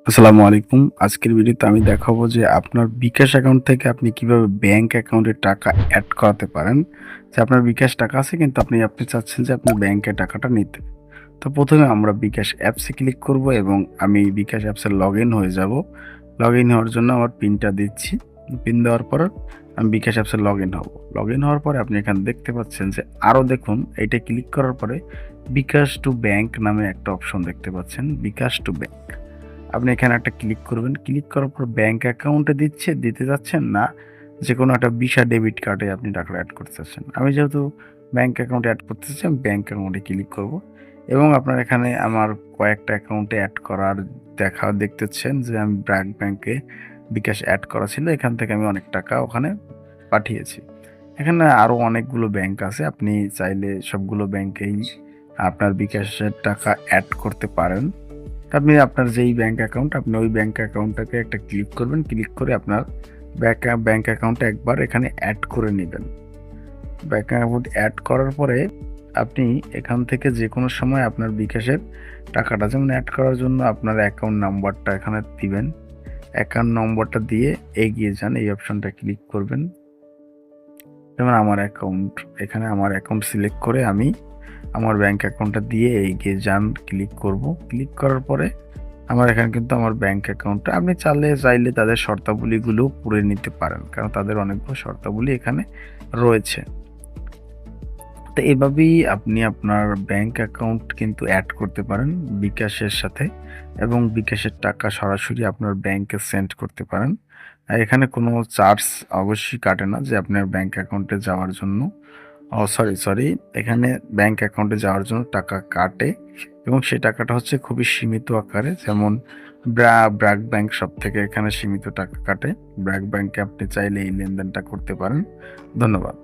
আসসালামু আলাইকুম। আজকের ভিডিওতে আমি দেখাবো যে আপনার বিকাশ অ্যাকাউন্ট থেকে আপনি কিভাবে ব্যাংক অ্যাকাউন্টে টাকা এড করাতে পারেন। যে আপনার বিকাশ টাকা আছে কিন্তু আপনি চাচ্ছেন যে আপনার ব্যাংকে টাকাটা নিতে। তো ১ম এ আমরা বিকাশ অ্যাপসে ক্লিক করব এবং আমি বিকাশ অ্যাপসে লগইন হয়ে যাব। লগইন হওয়ার জন্য আমার পিনটা দিচ্ছি। পিন দেওয়ার পর আমি বিকাশ অ্যাপসে লগইন হব। লগইন হওয়ার পরে আপনি এখানে দেখতে পাচ্ছেন যে আরো দেখুন এইটা ক্লিক করার পরে বিকাশ টু ব্যাংক নামে একটা অপশন দেখতে পাচ্ছেন। বিকাশ টু ব্যাংক। আপনি এখানে একটা ক্লিক করবেন। ক্লিক করার পর ব্যাংক অ্যাকাউন্টে দিতে যাচ্ছেন না যেকোনো একটা ভিসা ডেবিট কার্ডে আপনি টাকাটা এড করতে চাচ্ছেন। আমি যেহেতু ব্যাংক অ্যাকাউন্টে এড করতে চাচ্ছি, আমি ব্যাংক অ্যাকাউন্টে ক্লিক করব এবং আপনার এখানে আমার কয়েকটা অ্যাকাউন্টে এড করার দেখতেছেন যে আমি ব্র্যাক ব্যাংকে বিকাশ এড করা ছিল। এখান থেকে আমি অনেক টাকা ওখানে পাঠিয়েছি। এখানে আরো অনেকগুলো ব্যাংক আছে। আপনি চাইলে সবগুলো ব্যাংকেই আপনার বিকাশের টাকা এড করতে পারেন। আপনি আপনার যেই ব্যাংক অ্যাকাউন্ট আপনি ওই ব্যাংক অ্যাকাউন্টটাকে একটা ক্লিক করবেন। ক্লিক করে আপনার ব্যাংক অ্যাকাউন্টে একবার এখানে এড করে নিবেন। ব্যাংক অ্যাকাউন্ট এড করার পরে আপনি এখান থেকে যেকোনো সময় আপনার বিকাশের টাকাটা যেমন এড করার জন্য আপনার অ্যাকাউন্ট নাম্বারটা এখানে দিবেন। অ্যাকাউন্ট নম্বরটা দিয়ে এগিয়ে যান। এই অপশনটা ক্লিক করবেন। যেমন আমার অ্যাকাউন্ট, এখানে আমার অ্যাকাউন্ট সিলেক্ট করে আমি আমার ব্যাংক অ্যাকাউন্টটা দিয়ে এগিয়ে যান ক্লিক করব। ক্লিক করার পরে আমার এখানে কিন্তু আমার ব্যাংক অ্যাকাউন্টটা আপনি চাইলে তাদের শর্তাবলীগুলো পড়ে নিতে পারেন। কারণ তাদের অনেকগুলো শর্তাবলী এখানে রয়েছে। তো এভাবেই আপনি আপনার ব্যাংক অ্যাকাউন্ট কিন্তু এড করতে পারেন বিকাশের সাথে এবং বিকাশের টাকা সরাসরি আপনার ব্যাংকে সেন্ড করতে পারেন। আর এখানে কোনো চার্জ অবশ্যই কাটে না যে আপনার ব্যাংক অ্যাকাউন্টে যাওয়ার জন্য। সরি। এখানে ব্যাংক অ্যাকাউন্টে যাওয়ার জন্য টাকা কাটে এবং সেই টাকাটা হচ্ছে খুবই সীমিত আকারে। যেমন ব্র্যাক ব্যাংক সবথেকে এখানে সীমিত টাকা কাটে। ব্র্যাক ব্যাংকে আপনি চাইলে এই লেনদেনটা করতে পারেন। ধন্যবাদ।